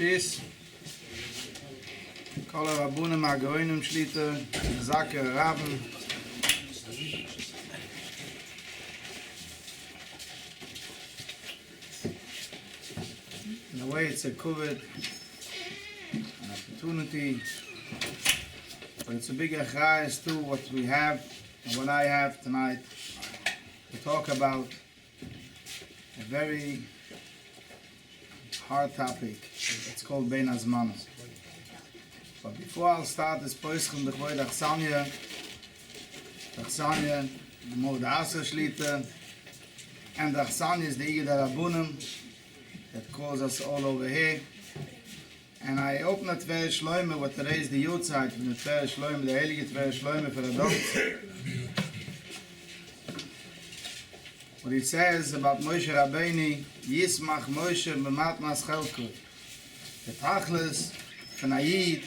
Shis Kol Rabunim Agoinim Shlita Zake Rabben In a way it's a COVID, an opportunity, but it's a big achayas too what we have and what I have tonight to talk about a very hard topic. It's called Bein Hazmanos. But before I'll start this poischem, the Chvoid Achsanya, the Mod Asa Shlita, and the Achsanya is the IGUD Rabunim that calls us all over here. And I open the Tver Shloime, what today is the Yutzeit from the Tver Shloime, the Heilige Tver Shloime for the adults. What it says about Moshe Rabbeinu, Yismach Moshe b'matnas chelko. The Tachlis from Ayid,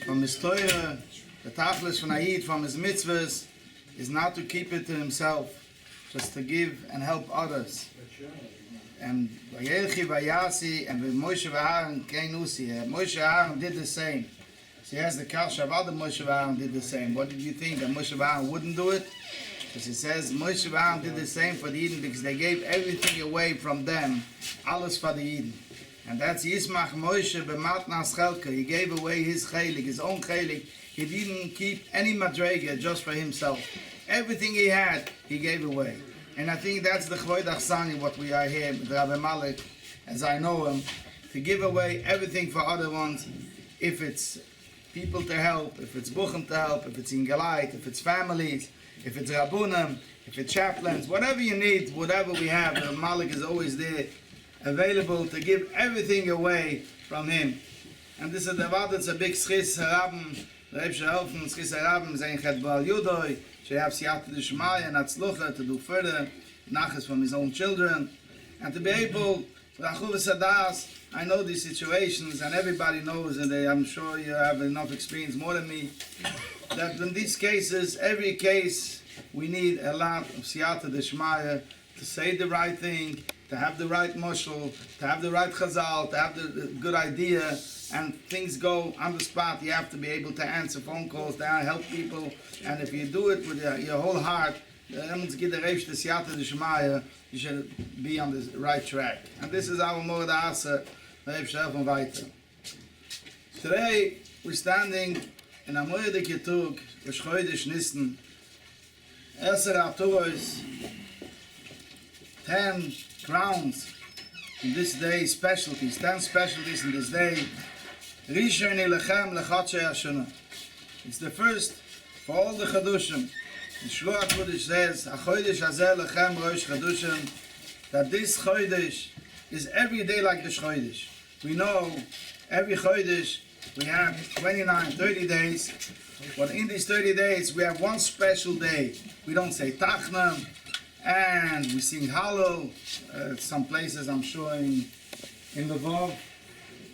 from his Torah, the Tachlis from Ayid, from his mitzvahs, is not to keep it to himself, just to give and help others. And Vayelchi Vayasi and Moshe V'Aaron Keinusi. Moshe Aaron did the same. So he has the kasha of other Moshe Aaron did the same. What did you think, that Moshe Aaron wouldn't do it? Because he says Moshe Aaron did the same for the Eden because they gave everything away from them, alles for the Eden. And that's Yismach Moshe b'matnas chelka. He gave away his chelik, his own chelik. He didn't keep any madrega just for himself. Everything he had, he gave away. And I think that's the Chvoid Achsani, what we are here with Rabbi Malik, as I know him, to give away everything for other ones. If it's people to help, if it's Buchem to help, if it's Ingalite, if it's families, if it's Rabbunim, if it's chaplains, whatever you need, whatever we have, Rabbi Malik is always there, available to give everything away from him. And this is the word, it's a big schis Rabben, the Rebbe helfen, schis Rabben, sein Chet Baal Yudoi, she have Siyata D'Shmaya and Atzlucha to do further, nachas from his own children, and to be able, I know these situations, and everybody knows, and I'm sure you have enough experience, more than me, that in these cases, every case, we need a lot of Siyata D'Shmaya to say the right thing, to have the right mushal, to have the right chazal, to have the good idea, and things go on the spot. You have to be able to answer phone calls, to help people, and if you do it with your whole heart, you should be on the right track. And this is our Mod Asa, Today, we're standing in a Moedik Yetug, Rosh Chodesh Nisan, Eser HaToros, 10 crowns in this day, specialties, 10 specialties in this day. Rishon Elechem Lechatshei Hashana. It's the first for all the Chadushim. The Shluach HaKodesh says, HaChodesh Hazeh Lechem Rosh Chadushim, that this Chodesh is every day like the Chodesh. We know every Chodesh we have 29, 30 days, but in these 30 days we have one special day. We don't say Tachna, and we sing Hallel. Some places, I'm sure in Lvov,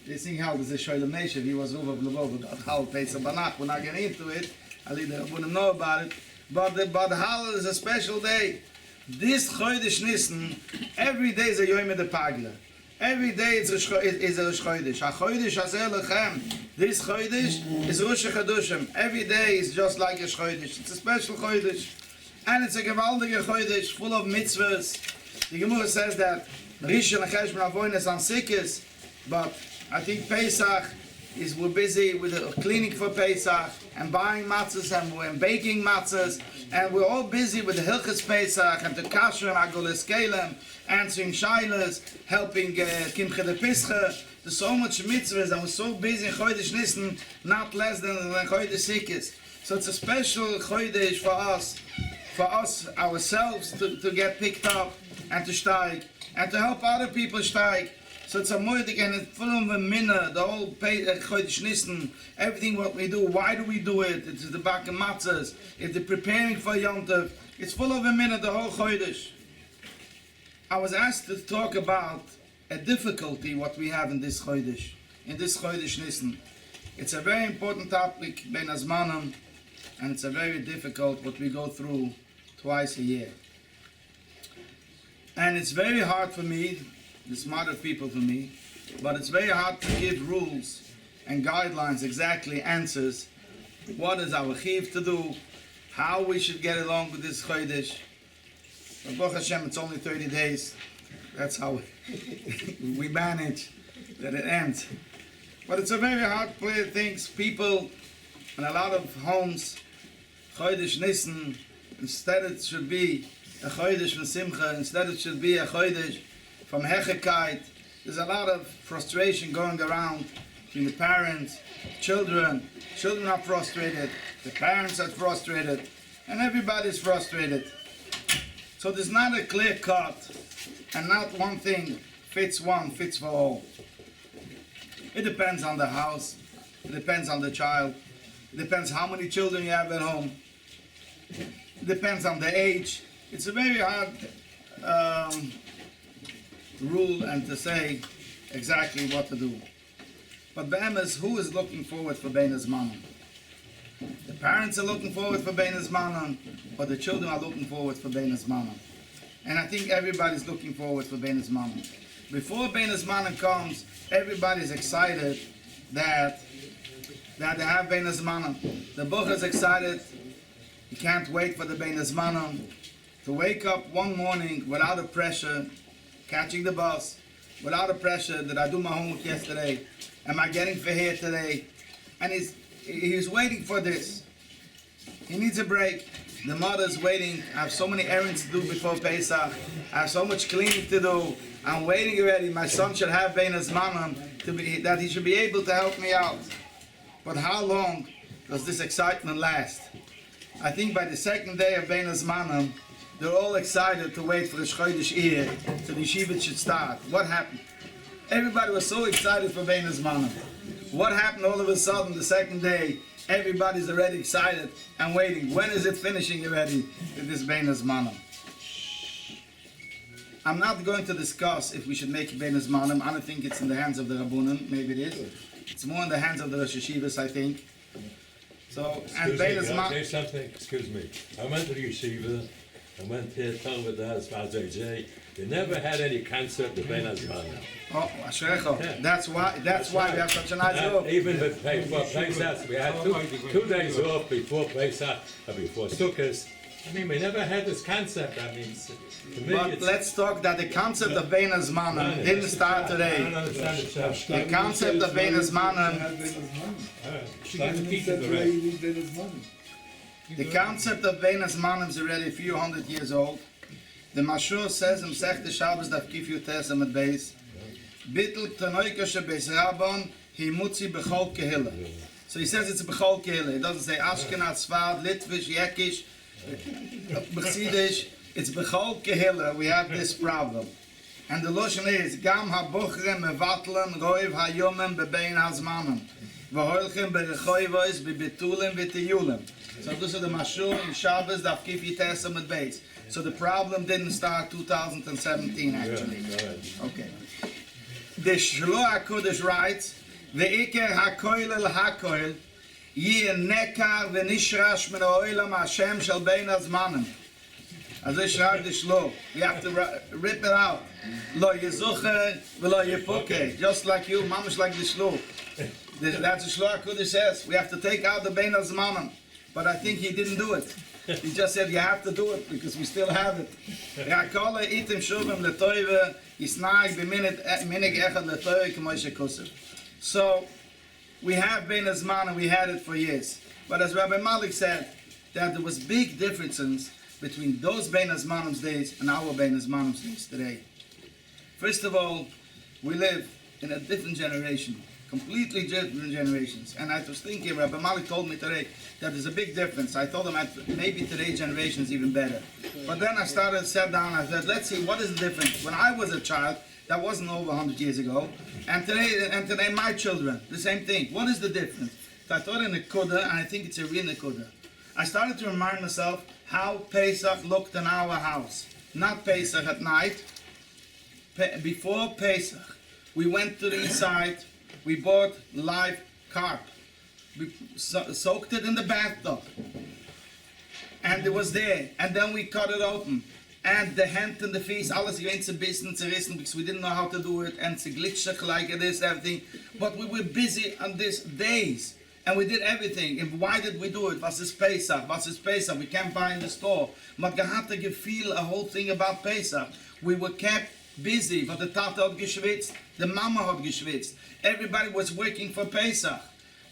they sing Hallel. There's a Shoylem Neshev, he was over Lvov, got Hallel Pesach Banach. We're not getting into it, I wouldn't know about it. But Hallel is a special day. This Chodesh Nisan, every day is a Yom de Pagla. Every day is a Rosh Chodesh. HaChodesh Hazeh Lechem. This Chodesh is Rosh Chadushim. Every day is just like a Chodesh. It's a special Chodesh. And it's a gewaldige Chodesh, full of mitzvahs. The Gemara says that Rishon HaCheshbon Avoynes on Sikkis, but I think Pesach is, we're busy with the cleaning for Pesach and buying matzahs and we're baking matzahs, and we're all busy with the Hilchas Pesach and the Kasher and Agoles Kelem, answering shaylas, helping Kimche de Pischa. There's so much mitzvahs and we're so busy in Chodesh Nisan, not less than Chodesh Sikkis. So it's a special Chodesh for us ourselves to get picked up and to steig, and to help other people steig. So it's a moedik, and it's full of a minna, the whole Chodesh Nisan, everything what we do, why do we do it? It's the back of matzahs, it's the preparing for Yom Tov, it's full of a minna, the whole Chodesh. I was asked to talk about a difficulty what we have in this Chodesh Nisan. It's a very important topic, Bein Hazmanim, and it's a very difficult what we go through twice a year. And it's very hard for me, the smarter people for me, But it's very hard to give rules and guidelines, exactly answers. What is our chiv to do? How we should get along with this chodesh. But Baruch Hashem, it's only 30 days. That's how we manage that it ends. But it's a very hard play things. People in a lot of homes, chodesh Nissen, instead it should be a chodesh from Simcha, instead it should be a chodesh from Hechekait. There's a lot of frustration going around between the parents, children. Children are frustrated, the parents are frustrated, and everybody's frustrated. So there's not a clear cut, and not one thing fits for all. It depends on the house, it depends on the child, it depends how many children you have at home, it depends on the age. It's a very hard rule and to say exactly what to do. But Be'emes, who is looking forward for Bein Hazmanim? The parents are looking forward for Bein Hazmanim, but the children are looking forward for Bein Hazmanim. And I think everybody's looking forward for Bein Hazmanim. Before Bein Hazmanim comes, everybody's excited that they have Bein Hazmanim. The Buch is excited. He can't wait for the Bein Hazmanim to wake up one morning without a pressure, catching the bus, without a pressure. Did I do my homework yesterday? Am I getting for here today? And he's waiting for this. He needs a break. The mother's waiting. I have so many errands to do before Pesach. I have so much cleaning to do. I'm waiting already. My son should have Bein Hazmanim that he should be able to help me out. But how long does this excitement last? I think by the second day of Bein Hazmanim, they're all excited to wait for the Chodesh Iyar, so the yeshiva should start. What happened? Everybody was so excited for Bein Hazmanim. What happened all of a sudden the second day? Everybody's already excited and waiting. When is it finishing already, this Bein Hazmanim? I'm not going to discuss if we should make Bein Hazmanim. I don't think it's in the hands of the Rabbunim. Maybe it is. It's more in the hands of the Rosh Yeshivas, I think. So, and Bein Hazmanim... Say something, excuse me. I went to the yeshiva, I went to tell with the Hasbaz. They never had any concept of Bein Hazmanim. Oh, Ashrecho. That's why we have such a nice group. Even before Pesach, we had two days off before Pesach, or before Sukkot. I mean, we never had this concept. I mean, to me, but let's talk that the concept of Bein Hazmanim didn't start today. The concept of Bein Hazmanim, the concept of Bein Hazmanim is already a few hundred years old. The Mashur says in Sech the Shabbos Daf Kif Yutes Amud Beis, Bittul Tanoika Shebeis Rabban Himutzi Bechol Kehila. So he says it's Bechol Kehila. He doesn't say Ashkenaz, Sfard, Litvish, Yekish, Bechsidish. It's Bechol Kehila. We have this problem. And the Lashon is Gam HaBuchre Mevatlen Roiv HaYomem Bebein Hazmanim V'Holchem Berechoivos Bebetulim V'Tiyulim. So this is the Mashur in Shabbos Daf Kif Yutes Amud Beis. So the problem didn't start 2017 actually. Okay. The Shloah HaKodesh writes, Ve'iker HaKoil El HaKoil Yeh Nekar V'Nishrash Min HaOilam Hashem Shel Bein Hazmanim. As I shrive the Shloah, we have to rip it out. Lo Yezucher V'Lo Yepuke. Just like you, mamish like the Shloah. That's the Shloah HaKodesh says. We have to take out the Bein Hazmanim. But I think he didn't do it. He just said you have to do it because we still have it. So we have Bein Hazmanim, we had it for years. But as Rabbi Malik said, that there was big differences between those Bein Hazmanim days and our Bein Hazmanim days today. First of all, we live in a different generation. Completely different generations. And I was thinking, Rabbi Malik told me today that there's a big difference. I told him maybe today's generation is even better. But then I sat down, I said, let's see, what is the difference? When I was a child, that wasn't over 100 years ago, and today my children, the same thing. What is the difference? So I thought in a Nekuda, and I think it's a real Nekuda. I started to remind myself how Pesach looked in our house. Not Pesach at night. Before Pesach, we went to the east side. We bought live carp. We soaked it in the bathtub. And it was there. And then we cut it open. and the hand and the face, alles gewinnt zu bissen, zu rissen, because we didn't know how to do it, and to glitch like this, everything. But we were busy on these days, and we did everything. And why did we do it? Was is Pesach? Was is Pesach? We can't buy in the store. Man had to feel a whole thing about Pesach. We were kept busy, but the Tata had geschwitzt, the Mama had geschwitzt. Everybody was working for Pesach.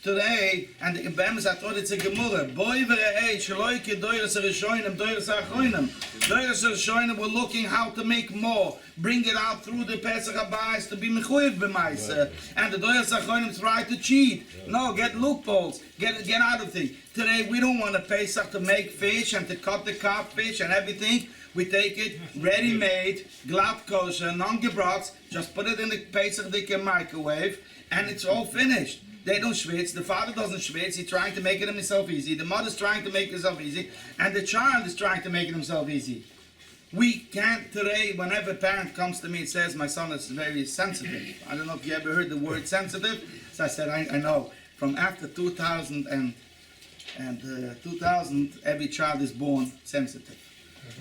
Today, and the Bems I thought it's a gemurah. Boy v're'ei shloike doyres rishonim doyres achronim. Doyres rishonim were looking how to make more, bring it out through the Pesach Habayis to be mechuyev b'maisa. And the doyres achronim try to cheat. No, get loopholes, get out of things. Today we don't want a Pesach to make fish and to cut the carp fish and everything. We take it ready-made, glatt kosher, non-gebrots, just put it in the Pesach Dike microwave, and it's all finished. They don't schwitz, the father doesn't schwitz, he's trying to make it himself easy, the mother's trying to make it himself easy, and the child is trying to make it himself easy. We can't today, whenever a parent comes to me and says, my son is very sensitive. I don't know if you ever heard the word sensitive. So I said, I know. From after 2000 every child is born sensitive.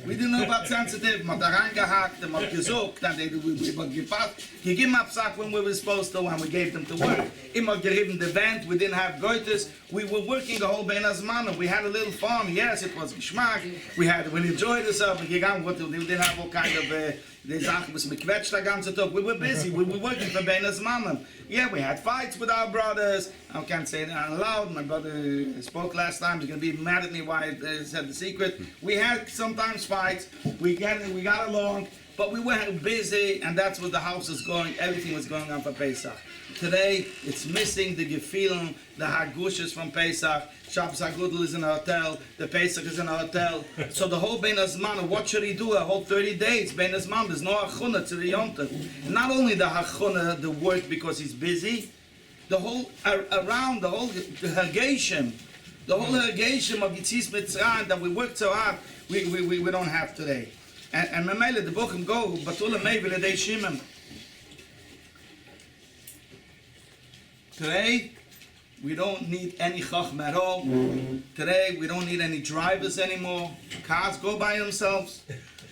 We didn't know about sensitive, man hat reingehakt, man hat gesucht, and we gepasst. He gave up sack when we were supposed to, and we gave them to work. Immer gerieben the vent, we didn't have goites. We were working the whole Ben Azman. We had a little fun. Yes, it was geschmack. We enjoyed ourselves. We didn't have all kind of die Sachen was gequetscht the ganze Tag. We were busy. We were working for Ben Azman. Yeah, we had fights with our brothers. I can't say it out loud. My brother spoke last time. He's going to be mad at me why I said the secret. We had sometimes fights. We got along. But we were busy, and that's what the house is going. Everything was going on for Pesach. Today, it's missing the gefühlen, the hagushes from Pesach. Shabbos HaGudel is in a hotel. The Pesach is in a hotel. So the whole Bein Hazman, what should he do? A whole 30 days. Bein Hazman, there's no hachunah to the yontif. Not only the hachunah, the work because he's busy. The whole around the whole hergation, the whole hergation of Yitzis Mitzrayim that we worked so hard, we don't have today. And Mamela, the book go, Batula Mevele de Shimon. Today, we don't need any chachma at all. Today, we don't need any drivers anymore. Cars go by themselves.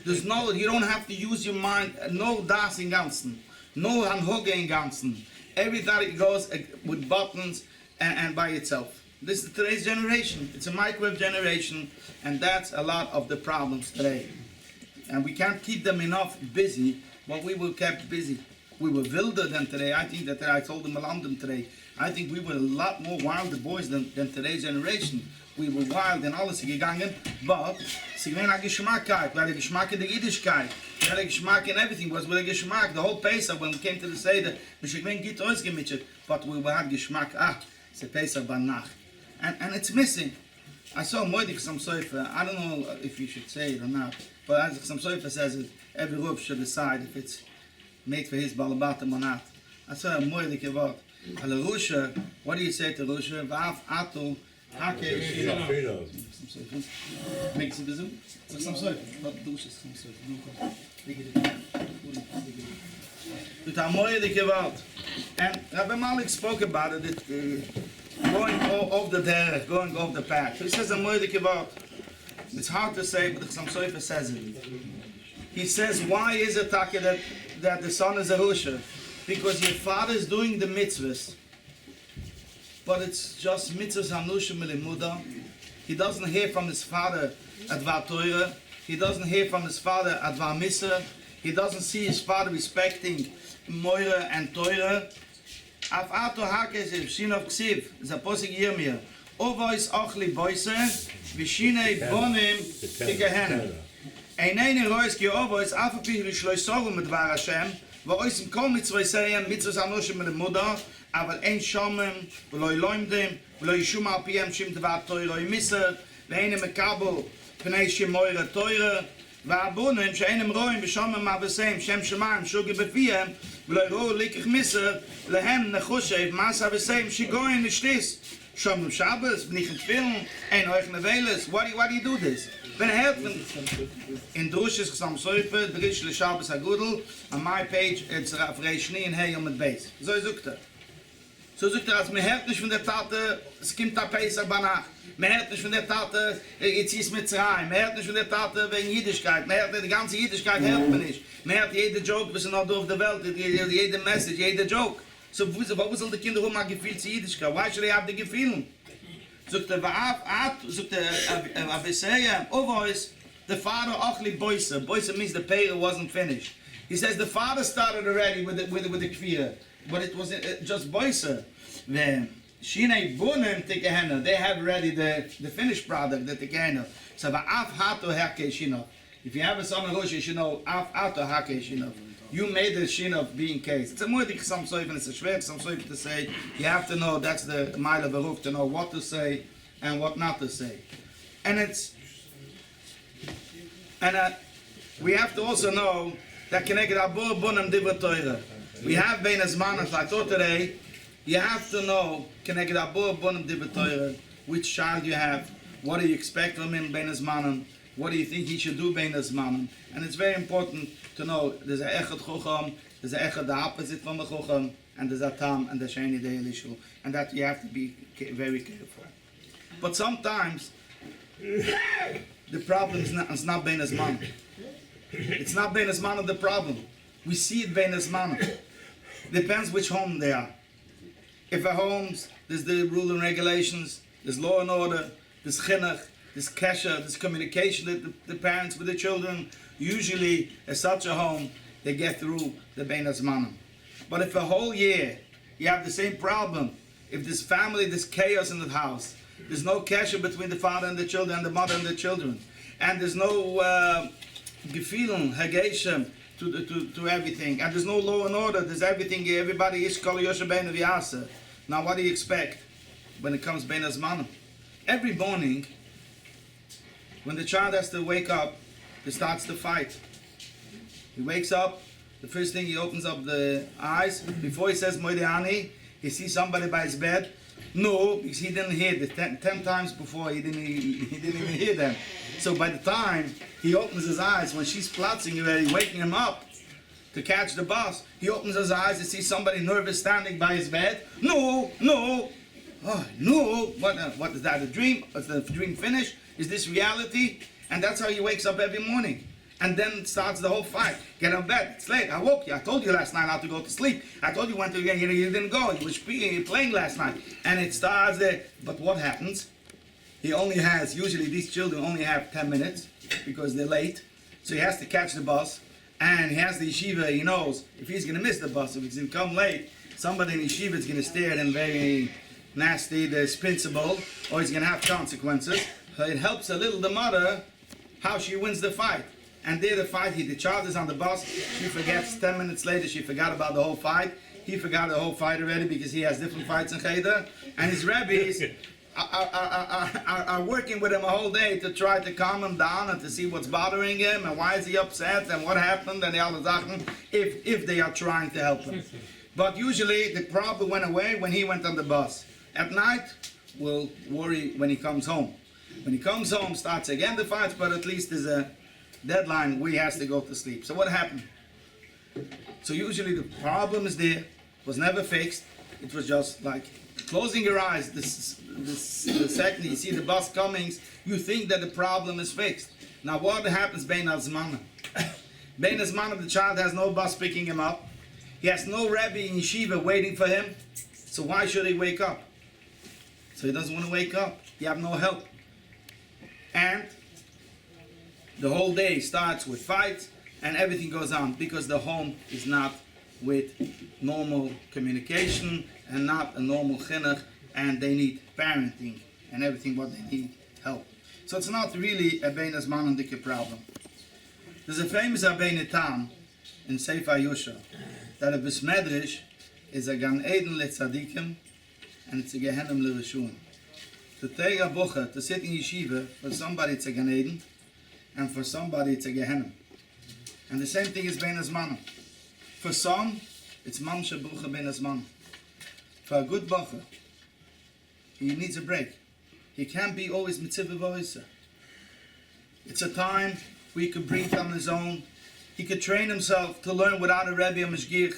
You don't have to use your mind. No das in ganzen. No handhoge in ganzen. Everything goes with buttons and by itself. This is today's generation. It's a microwave generation, and that's a lot of the problems today. And we can't keep them enough busy, but we were kept busy. We were wilder than today. I think that I told them around them today. I think we were a lot more wilder boys than today's generation. We were wild and alles gegangen, but sie gewinnen a Geschmackkeit. We had a Geschmack in the Yiddishkeit. We had a Geschmack in everything. Was with a Geschmack. The whole Pesach, when we came to the Seder, we should win git ausgemitchet, but we had Geschmack. It's a Pesach Banach. And it's missing. I saw Moedik some Sofer. I don't know if you should say it or not, but as some Sofer says it, every Rub should decide if it's made for his Balabatim or not. I saw a Moedik about Rusha. What do you say to Rusha? Vav Atu Hake Shino. Makes it busy. Some Sofer. Not Dusha, some Sofer. With a Moedik about. And Rabbi Malik spoke about it. Going off the derech, going off the path. He says a moedik about. It's hard to say, but some Sofer says it. He says, why is it that the son is a Rusha? Because your father is doing the mitzvahs, but it's just mitzvahs hanusha milimuda. He doesn't hear from his father at Dvar Torah. He doesn't hear from his father at Dvar Misa. He doesn't see his father respecting Moira and Torah. Af ato hakeziv shinov ksiv zaposig yirmiyah ovois ochli boise vishinei bonim tigehenem einene rois ki ovois afapi rishloisogum mit var Hashem vaois im kol mitzvosayim mitzvos anoshim lemuda aval ein shomem v'lo loimdim v'lo yishum al piyem shim dvar toiroi miser ve'enem mekabel pnei shim moira toira והבונים שאינם רואים ושומם מהבסם שם שמיים שוגי בפיהם ולא יראו ליקח מסר להם נחושב מעשה הבסם שגוין נשתיס שומם שבס בניחן תפילן אין אורך נבלס why do you do this? When helfen in Drushes Gsam Sofer Drish le Shabbos HaGudel on my page it's Rav Reishni and Hey Yom Beis so sucht So sagt als man hört nicht von der Tate, es kommt der Pesach banach. Man hört nicht von der Tate, jetzt ist mit rein. Man hört nicht von der Tate wegen Jüdischkeit. Man hört die ganze Jüdischkeit hört man nicht. Man hört jede Joke, was noch durch die Welt, jede Message, jede Joke. So warum soll die Kinder haben Gefühl zu Jüdischkeit? Why should they have the Gefühl? Sagt Aviseya, always, the father achli boisa. Boisa means the pay wasn't finished. He says the father started already with the kfir, but it was just boisa. Then Shinei bunim tekehena. They have already the finished product, the tekehena. So af hato hake shino. If you have a son of Rosh, you should know af hato hake shino. You made the shin of being case. It's a moedig some soif and it's a shver, some soif to say. You have to know that's the mile of a roof to know what to say and what not to say. And we have to also know that connected abur bunam divra Torah. We have bein azmanas like today. You have to know connected abur bunam divra Torah. Which child you have? What do you expect from him bein azmanan? What do you think he should do bein azmanan? And it's very important to know there's a echad chocham, there's a echad the opposite from the chocham, and there's a tam and the sheni de elishu, and that you have to be very careful. But sometimes the problem is not bein azman. It's not bein azman of the problem. We see it bein azman. Depends which home they are. If a homes there's the rule and regulations, there's law and order, there's chinuch, there's kesha, there's communication with the parents with the children. Usually, at such a home, they get through the bein hazmanim. But if a whole year you have the same problem, if this family, there's chaos in the house, there's no kesha between the father and the children, and the mother and the children, and there's no gefilun, hageshem to everything, and there's no law and order, there's everything, everybody is kol yosher bein v'yasa. Now, what do you expect when it comes bein hazmanim? Every morning, when the child has to wake up, he starts the fight. He wakes up, the first thing he opens up the eyes, before he says Moideani, he sees somebody by his bed. No, because he didn't hear it. 10 times before he didn't even hear them. So by the time he opens his eyes, when she's platzing already, waking him up to catch the bus, he opens his eyes and sees somebody nervous standing by his bed. No. Oh, no. What is that, a dream? Is the dream finished? Is this reality? And that's how he wakes up every morning. And then starts the whole fight. Get out of bed. It's late. I woke you. I told you last night not to go to sleep. I told you went to again. You didn't go. You were playing last night. And it starts there. But what happens? He only has, usually these children only have 10 minutes because they're late. So he has to catch the bus. And he has the yeshiva. He knows if he's going to miss the bus, if he's going to come late, somebody in the yeshiva is going to stare at him very nasty, the principal, or he's going to have consequences. So it helps a little the mother how she wins the fight. And there the fight, the child is on the bus, she forgets, 10 minutes later she forgot about the whole fight. He forgot the whole fight already because he has different fights in Cheder. And his rabbis are working with him a whole day to try to calm him down and to see what's bothering him and why is he upset and what happened and the other Sachen, if they are trying to help him. But usually the problem went away when he went on the bus. At night, we'll worry when he comes home. When he comes home, starts again the fights, but at least there's a deadline where he has to go to sleep. So what happened? So usually the problem is there, was never fixed. It was just like closing your eyes. The second you see the bus coming, you think that the problem is fixed. Now what happens bein hazmanim? Bein hazmanim, the child has no bus picking him up. He has no rabbi in yeshiva waiting for him. So why should he wake up? So he doesn't want to wake up. You have no help. And the whole day starts with fights and everything goes on because the home is not with normal communication and not a normal chinuch, and they need parenting and everything what they need help. So it's not really a bein hazmanim dike problem. There's a famous Rabbeinu Tam in Sefer Yosha that a besmedrish is a Gan Eden letzadikim and it's a Gehenim lereshuim. To take a bucha, to sit in yeshiva, for somebody it's a Gan Eden, and for somebody it's a Gehenim. And the same thing is bein hazmanim. For some, it's mamsha bucha bein hazmanim. For a good bucha, he needs a break. He can't be always mitzvah v'oisa. It's a time where he could breathe on his own. He could train himself to learn without a rebbe or mashgiach,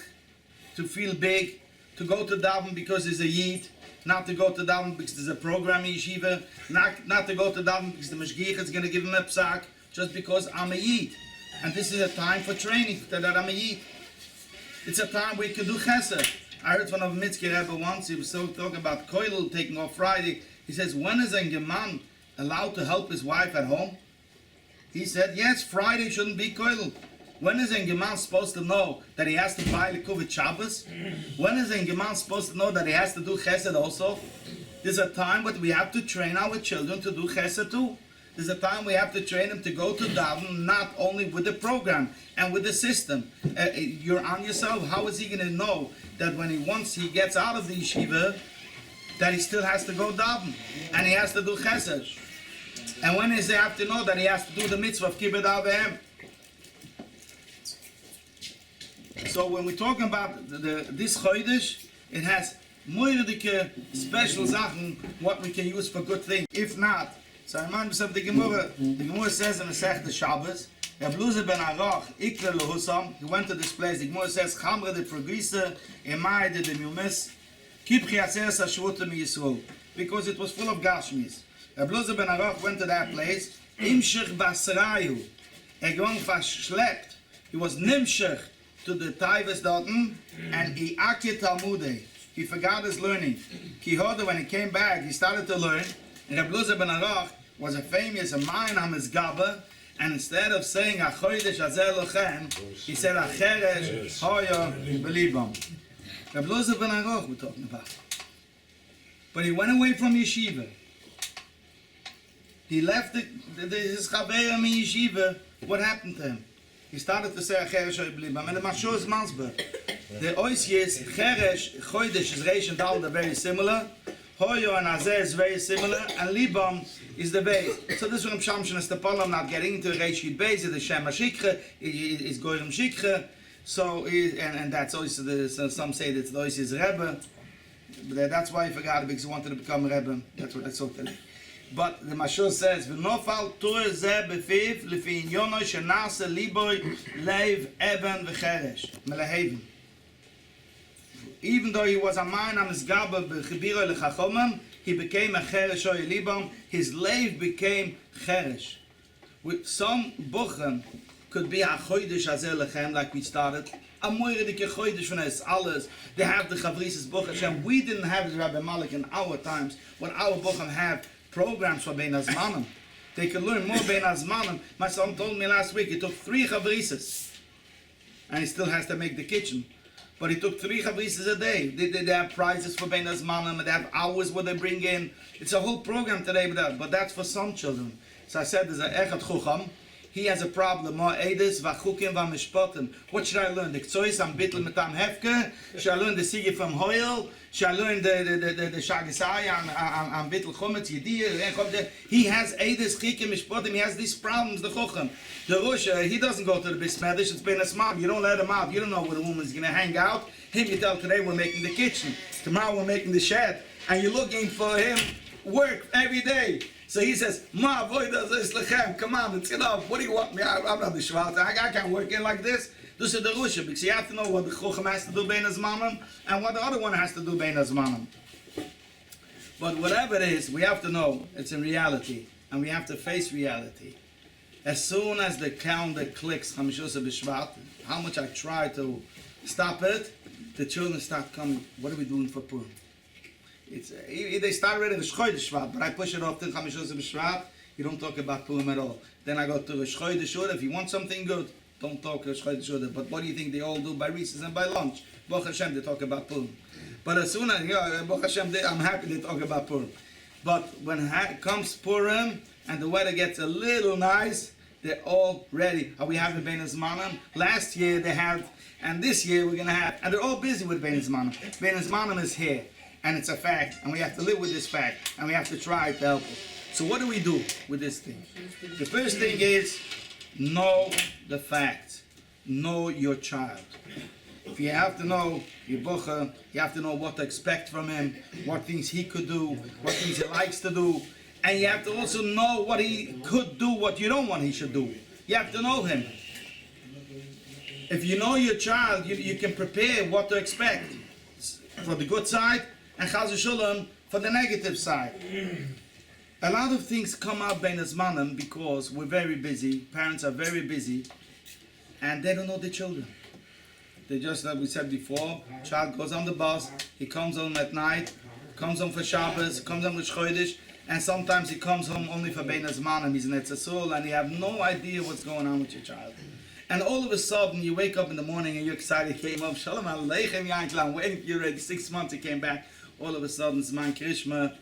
to feel big, to go to daven because there's a yid, not to go to daven because there's a program in yeshiva, not to go to daven because the mashgiach is going to give him a psak, just because I'm a yid. And this is a time for training that I'm a yid. It's a time where you can do chesed. I heard one of Mitzke Rebbe once, he was so talking about koilel taking off Friday. He says, when is a man allowed to help his wife at home? He said, yes, Friday shouldn't be koilel. When is a man supposed to know that he has to buy Likuvit Shabbos? When is a man supposed to know that he has to do chesed also? There's a time when we have to train our children to do chesed too. There's a time we have to train them to go to daven, not only with the program and with the system. You're on yourself. How is he going to know that once he gets out of the yeshiva, that he still has to go daven and he has to do chesed? And when does he have to know that he has to do the mitzvah of kibbud avehem? So when we're talking about this chodesh, it has moirdike special Sachen what we can use for good things. If not, so I remind myself the Gemara says in the Masechta Shabbos, Rabbi ben Arach, Ikra lehusam, he went to this place, the Gemara says, Chamra de Progrisa, Emai de Mumis, Kipchi Atzeres HaShvutim Yisrael, because it was full of Gashmis. Rabbi ben Arach went to that place, Imshech Basrayu, gewon verschleppt, he was Nimshech to the Taivis Dotten, and he Akit Talmudei, he forgot his learning. Kihoda, when he came back, he started to learn, and Rabbi ben Arach was a famous Mayan Hamas Gaba, and instead of saying Achoidesh Azel Lochem, he said Acheresh Hoya Belibam. Rabbi ben Arach we're talking about. But he went away from yeshiva. He left his Chaverim in yeshiva. What happened to him? He started to say Acheresh Hoya Belibam. And the Mashur is Mansber. The Oisies, Cheresh, Chodesh is Reish and Dal, they're very similar. Hoyo and Azeh is very similar, and Libam is the base. So this one Shamshin is the problem, not getting into Reish Yud Beis, the Shem HaShikha, is Goyim Shikha. So, and that's also, some say that the Oisies Rebbe. But that's why he forgot it, because he wanted to become a Rebbe. That's what I saw today. But the Mashur says, V'nofal tur zeh befiv, lefi inyono shenase liboy leiv eben v'cheresh, meleheven. Even though he was a man on his gaba b'chibiro lechachomim, he became a cheresh oy libam. His leiv became cheresh. With some buchen could be a chodesh azel lechem, like we started. A moiredike chodesh von es alles. They have the chavrises buch Hashem. We didn't have the Rabbi Malik in our times. When our buchen have programs for bein hazmanim, they could learn more bein hazmanim. My son told me last week he took 3 chavrises, and he still has to make the kitchen. But he took 3 chavrises a day. They have prizes for bein hazmanim, and they have hours where they bring in. It's a whole program today, but that's for some children. So I said there's an echad chucham. He has a problem. What should I learn? The Ktsois am Bittel Metam Hefke? Should I learn the Sige from Hoyle? Should I learn the Shagisai am Bittel Chometz Yediyah? He has Eides, Chikim, Mishpotim. He has these problems, the Chocham. The Rosh, he doesn't go to the Bismedish. It's been a smart. You don't let him out. You don't know where the woman's going to hang out. Him, you tell today we're making the kitchen. Tomorrow we're making the shed. And you're looking for him work every day. So he says, Ma, boy, come on, it's enough. What do you want me? I'm not the Shvat. I can't work in like this. This is the Rusha, because you have to know what the Chochem has to do bein hazmanim and what the other one has to do bein hazmanim. But whatever it is, we have to know it's in reality, and we have to face reality. As soon as the calendar clicks, Chamishoseh B'Shvat, how much I try to stop it, the children start coming. What are we doing for Purim? They start already the Chodesh Shvat, but I push it off to Chamishoseh B'Shvat. You don't talk about Purim at all. Then I go to the Chodesh Shvat. If you want something good, don't talk to Chodesh Shvat. But what do you think they all do by recess and by lunch? Baruch Hashem, they talk about Purim. But as soon as, Baruch Hashem, I'm happy they talk about Purim. But when comes Purim and the weather gets a little nice, they're all ready. Are we having bein hazmanim? Last year they had, and this year we're going to have, and they're all busy with bein hazmanim. Bein hazmanim is here. And it's a fact, and we have to live with this fact, and we have to try to help it. So what do we do with this thing? The first thing is, know the facts. Know your child. If you have to know your bocher, you have to know what to expect from him, what things he could do, what things he likes to do, and you have to also know what he could do, what you don't want he should do. You have to know him. If you know your child, you can prepare what to expect. for the good side, and Chaz v'Sholom for the negative side. A lot of things come out bein hazmanim because we're very busy, parents are very busy, and they don't know the children. They just, like we said before, child goes on the bus, he comes home at night, comes home for Shabbos, comes home with Chodesh, and sometimes he comes home only for bein hazmanim. He's in Etzasul, and you have no idea what's going on with your child. And all of a sudden, you wake up in the morning and you're excited, he came up, Shalom Aleichem Yankel, I'm waiting for you already, 6 months he came back. All of a sudden, Zman Krishma,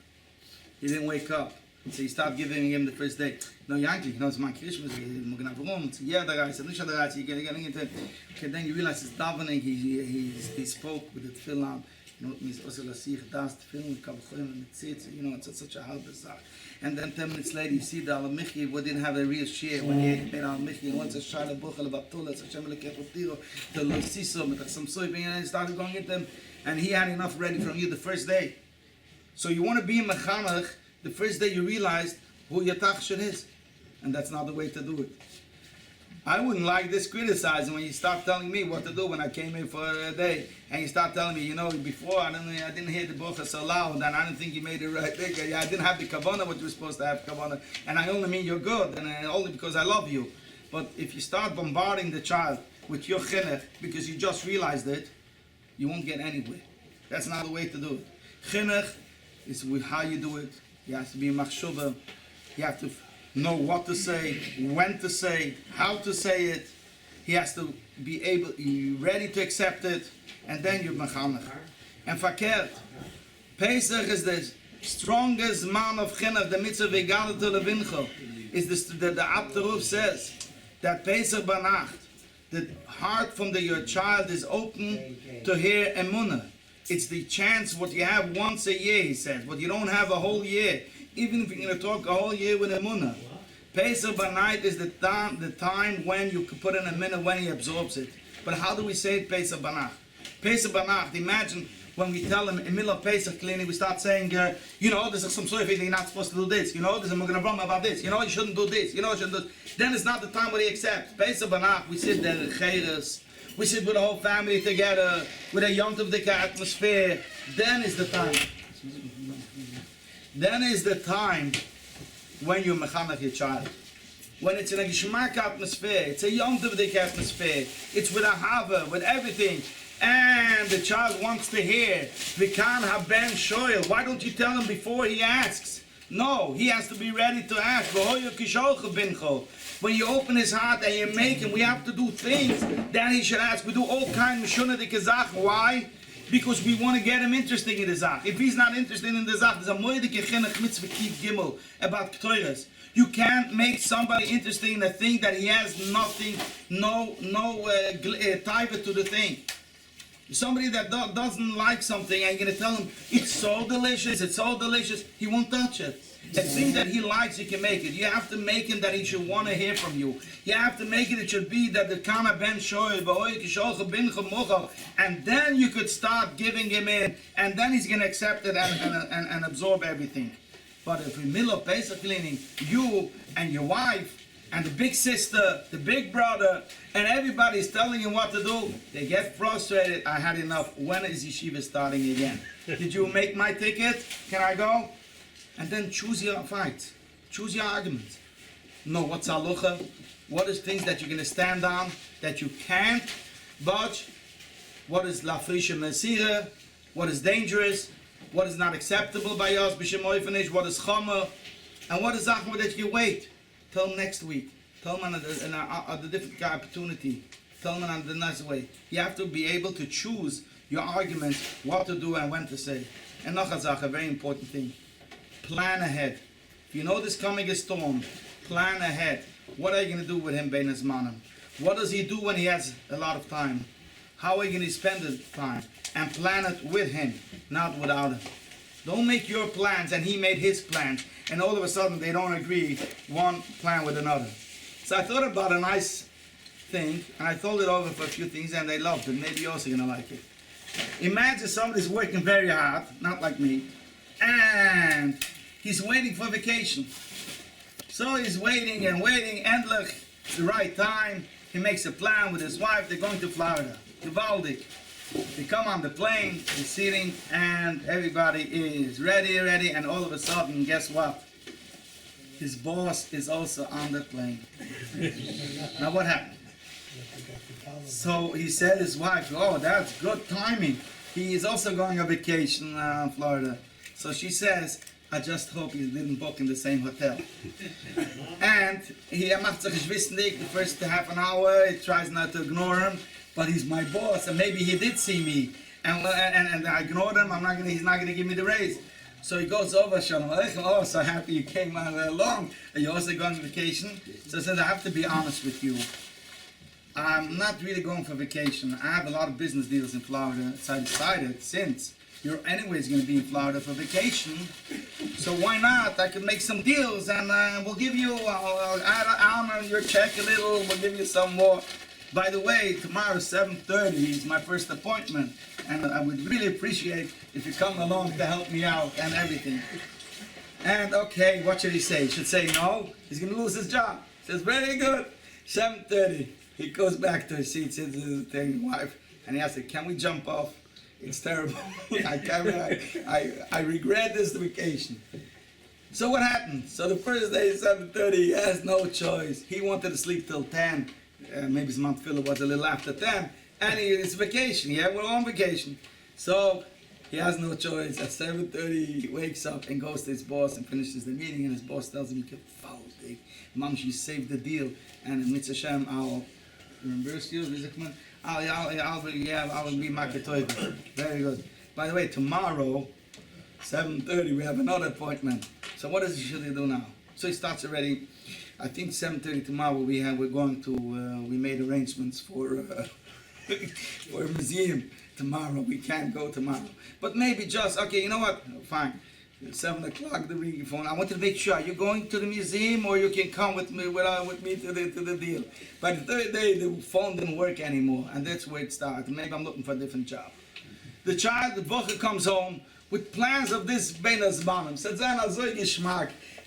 he didn't wake up. So you start giving him the first day. No, Yankee, you know, it's my Christmas. We're going to have room. It's yeah, the guy said, "Look at the guy." You're getting into it. Okay, then you realize it's davening. He spoke with the tefillin. You know, it means also la sich das tefillin kabchoim and tzitz. You know, it's such a hard bizarre. And then 10 minutes later, you see the Al Michi didn't have a real share when he made Al Michi. Once a shayla buchel batula, it's Hashem lekechotiro to lo siso with some soybean, and he started going into them, and he had enough ready from you the first day. So you want to be in mechanech. The first day you realized who your tachshon is. And that's not the way to do it. I wouldn't like this criticizing when you start telling me what to do when I came in for a day. And you start telling me, you know, before I didn't hear the bracha so loud and I didn't think you made it right. I didn't have the kavanah what you were supposed to have kavanah. And I only mean you're good and only because I love you. But if you start bombarding the child with your chinuch because you just realized it, you won't get anywhere. That's not the way to do it. Chinuch is with how you do it. You have to be machshuvah. You have to know what to say, when to say, how to say it. He has to be ready to accept it, and then you're mechanech. And fakert, Pesach is the strongest man of chinuch, the mitzvah v'gala to levincho. Is the Abderuf says that Pesach banacht, the heart from your child is open to hear emunah. It's the chance what you have once a year, he says, but you don't have a whole year. Even if you're going to talk a whole year with Emunah. Pesach by night is the time when you can put in a minute when he absorbs it. But how do we say it, Pesach Banach? Pesach Banach, imagine when we tell him in the middle of Pesach cleaning, we start saying, you know, there's some sort of thing you're not supposed to do this. You know, there's a Muganabram about this. You know, you shouldn't do this. You know, you shouldn't do this. Then it's not the time when he accepts. Pesach Banach, we sit there in Cheres. We sit with the whole family together, with a Yom Tov Dika atmosphere. Then is the time. Then is the time when you mechanech your child. When it's in a Gishmak atmosphere, it's a Yom Tov Dika atmosphere. It's with a hava, with everything. And the child wants to hear, Vikan haben shoyel. Why don't you tell him before he asks? No, he has to be ready to ask. When you open his heart and you make him, we have to do things that he should ask. We do all kinds of shuna de kazach. Why? Because we want to get him interested in the zach. If he's not interested in the zach, there's a moedike chinuch mitzvah kif gimel about ktoiras. You can't make somebody interested in a thing that he has nothing, no taiva to the thing. Somebody that doesn't like something and you're going to tell him, it's so delicious, he won't touch it. The thing that he likes, you can make it. You have to make him that he should want to hear from you. You have to make it should be that the kana ben shoy, and then you could start giving him in, and then he's going to accept it and absorb everything. But if in the middle of Pesach cleaning, you and your wife, and the big sister, the big brother, and everybody's telling you what to do, they get frustrated. I had enough. When is yeshiva starting again? Did you make my ticket? Can I go? And then choose your fights. Choose your arguments. Know what's halacha, what is things that you're going to stand on, that you can't budge, what is lafrisha mesira, what is dangerous, what is not acceptable by us, b'shem oifanish, what is chomer, and what is achma that you can wait. Tell them next week. Tell them on the different opportunity. Tell them on the nice way. You have to be able to choose your arguments, what to do and when to say. And nachazach, a very important thing. Plan ahead. If you know there's coming a storm, plan ahead. What are you going to do with him, bein hazmanim? What does he do when he has a lot of time? How are you going to spend the time? And plan it with him, not without him. Don't make your plans and he made his plans, and all of a sudden they don't agree one plan with another. So I thought about a nice thing, and I told it over for a few things, and they loved it. Maybe you're also going to like it. Imagine somebody's working very hard, not like me, and he's waiting for vacation. So he's waiting, endlich, it's the right time. He makes a plan with his wife. They're going to Florida, to Valdik. They come on the plane, they're sitting, and everybody is ready, and all of a sudden, guess what? His boss is also on the plane. Now what happened? So he said his wife, oh, that's good timing. He is also going on vacation in Florida. So she says, I just hope he didn't book in the same hotel. And he macht sich wissentlich the first half an hour, he tries not to ignore him, but he's my boss, and maybe he did see me. And I ignored him, he's not gonna give me the raise. So he goes over, Shalom Aleichem, oh, so happy you came along. Are you also going on vacation? So I said, I have to be honest with you. I'm not really going for vacation. I have a lot of business deals in Florida, so I decided, since you're anyways going to be in Florida for vacation, so why not? I could make some deals, and we'll give you, I'll honor your check a little, we'll give you some more. By the way, tomorrow 7:30 is my first appointment, and I would really appreciate if you come along to help me out and everything. And okay, what should he say? He should say no, he's going to lose his job. He says, very good, 7:30. He goes back to his seat, sits with his wife, and he asks, can we jump off? It's terrible. I regret this vacation. So what happened? So the first day, 7:30, he has no choice. He wanted to sleep till 10. Maybe his month filler was a little after 10. And it's vacation. Yeah, we're on vacation. So he has no choice. At 7:30, he wakes up and goes to his boss and finishes the meeting. And his boss tells him, you can follow big. Mom, she saved the deal. And in Mitzvah Shem, I'll reimburse you. I'll be market. Very good. By the way, tomorrow, 7:30, we have another appointment. So what should he do now? So he starts already. I think 7:30 tomorrow we're going to, we made arrangements for for a museum tomorrow. We can't go tomorrow. But maybe just, okay, you know what? Fine. 7 o'clock, the ringing phone. I want to make sure, you're going to the museum or you can come with me to the deal. By the third day, the phone didn't work anymore, and that's where it started. Maybe I'm looking for a different job. The child, the bocher, comes home with plans of this Bein Hazmanim. Says,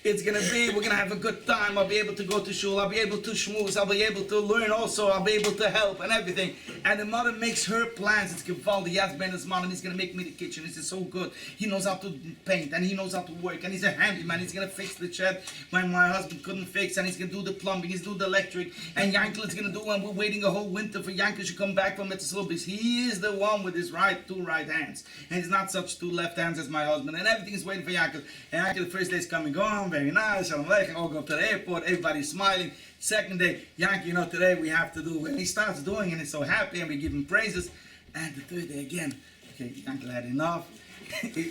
it's gonna be, we're gonna have a good time, I'll be able to go to shul, I'll be able to schmooze, I'll be able to learn also, I'll be able to help and everything. And the mother makes her plans. It's Gevaldi, yes, Bein Hazmanim, he's gonna make me the kitchen, this is so good. He knows how to paint, and he knows how to work, and he's a handyman, he's gonna fix the shed when my husband couldn't fix, and he's gonna do the plumbing, he's gonna do the electric, and Yankel is gonna do, and we're waiting a whole winter for Yankel to come back from Mitzvah. He is the one with his two right hands, and he's not such two left hands as my husband, and everything is waiting for Yankel. And Yankel, the first day is coming on, very nice, Shalom Aleichem, all go up to the airport, everybody's smiling. Second day, Yankee, you know, today we have to do, and he starts doing it, and he's so happy, and we give him praises. And the third day again, okay, Yankee had enough.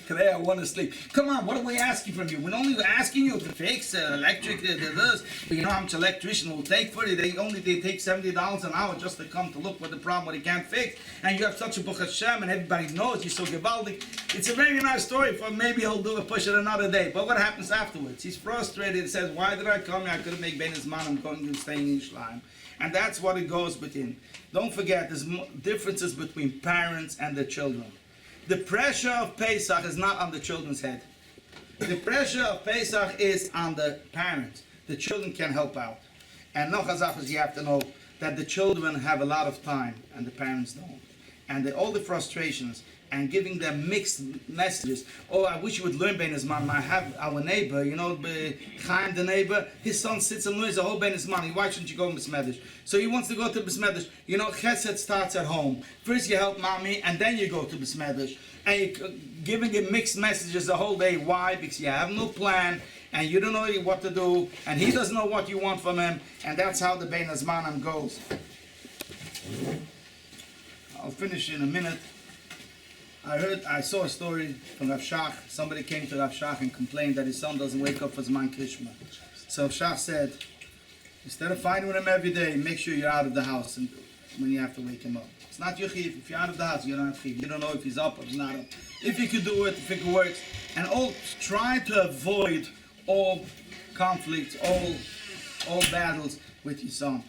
Today I want to sleep. Come on, what are we asking from you? We're only asking you to fix electric, this. But you know how much electrician will take for it? They take $70 an hour just to come to look for the problem what he can't fix. And you have such a Baruch Hashem, and everybody knows you're so gewaldig. It's a very nice story. For maybe he'll do a push it another day. But what happens afterwards? He's frustrated. He says, why did I come here? I couldn't make Bein Hazmanim. I'm going and staying in Shleim. And that's what it goes within. Don't forget, there's differences between parents and their children. The pressure of Pesach is not on the children's head. The pressure of Pesach is on the parents. The children can help out. And no chazachas, you have to know that the children have a lot of time and the parents don't. And all the frustrations and giving them mixed messages. Oh, I wish you would learn Bein Hazmanim. I have our neighbor, you know, Chaim, the neighbor, his son sits and learns the whole Bein Hazmanim. Why shouldn't you go to Besmedish? So he wants to go to Besmedish. You know, Chesed starts at home. First you help mommy, and then you go to Besmedish. And you're giving him mixed messages the whole day. Why? Because you have no plan, and you don't know what to do, and he doesn't know what you want from him, and that's how the Bein Hazmanim goes. I'll finish in a minute. I saw a story from Rav Shach. Somebody came to Rav Shach and complained that his son doesn't wake up for Zman Krishma. So Rav Shach said, instead of fighting with him every day, make sure you're out of the house and when you have to wake him up. It's not your chiv. If you're out of the house, you don't have chiv. You don't know if he's up or he's not up. If you could do it, if it works. And try to avoid all conflicts, all battles with your son.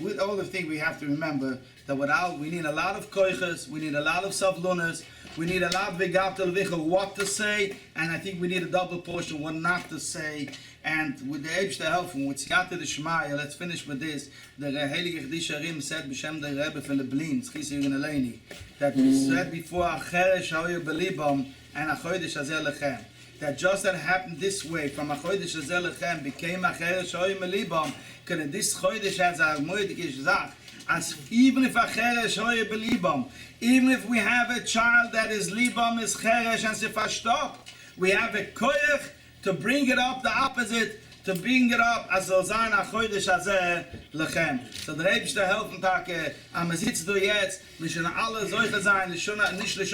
with all the things we have to remember that we need a lot of koiches, we need a lot of savlunas, we need a lot of what to say, and I think we need a double portion what not to say. And with the Eibshter helfen, with Tziyata de Shmaya, let's finish with this. The Heilige Chedisharim said b'shem the Rebbe from the Blin, Tzchisi Yugeneleni, that we said before Acheresh Hoyer Belibam and Achodesh Hazer Lechem. That just that happened this way, from Achodesh Hazer Lechem became Acheresh Hoyer Belibam, because this Chodesh has a moedikish zach. As even if Acheresh Hoyer Belibam, even if we have a child that is Libam is Cheresh and Sefashtop, we have a koyach to bring it up, the opposite, to bring it up as Zolzan Achodesh Hazeh Lechem. So the Eibshter helfen Tage, am sitzt du jetzt, wir schon alle solche sein, nicht schon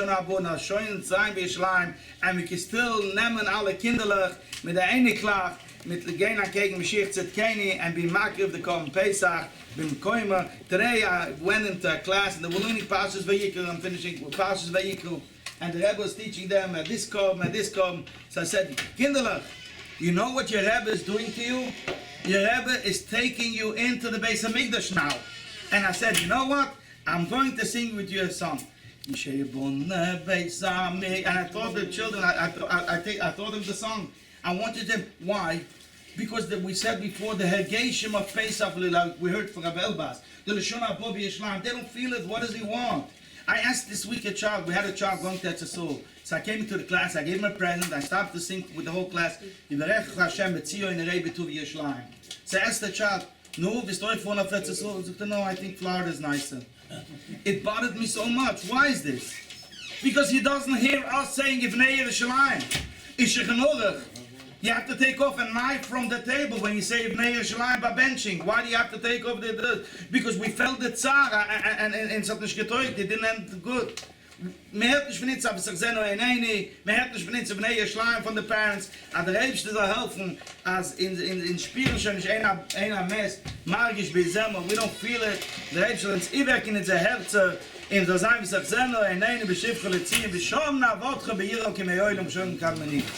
abona, schon sein wie Schleim, and we can still nehmen alle kinderlich mit der eine Klach, mit der Gena gegen Mashiach Tzedkeni, and be makriv the Korban Pesach, bim Koimer. Today I went into a class, and they were learning Parshas Vayikra, I'm finishing with Parshas Vayikra, and the Rebbe was teaching them at this Korban, at this Korban. So I said, kinderlich, you know what your Rebbe is doing to you? Your Rebbe is taking you into the Beis HaMikdash now. And I said, you know what? I'm going to sing with you a song. And I taught the children, I taught them the song. I wanted them, why? Because we said before, the Hergeshim of Pesach, like we heard from Rabbi Elbaz, the Lashon HaBo B'Yishlam, they don't feel it. What does he want? I asked this week a child, we had a child going to Etzasol. So I came into the class, I gave him a present, I started to sing with the whole class. So I asked the child, no, bist du von auf Etzasol? He said, no, I think Florida is nicer. It bothered me so much. Why is this? Because he doesn't hear us saying, Ivnei Yerushalayim. You have to take off a knife from the table when you say Ivnei Yerushalayim by benching. Why do you have to take off the... Because we felt the tzara and es hat nicht getäugt, it didn't end good. Man hat nicht vernitzt, aber sich sehen nur ein Eini, man hat nicht vernitzt, Ivnei Yerushalayim von den Parents, aber der Eibshter soll helfen, als in Spielen schon nicht einer Mess, magisch bei Zemmel, we don't feel it, der Eibshter ins Iwerk in unser Herzen, in so sein, wie sich sehen nur ein Eini, beschiffe leziehen, beschom na Wotche, bei Jirok, im Eoilum, schon kann man nicht.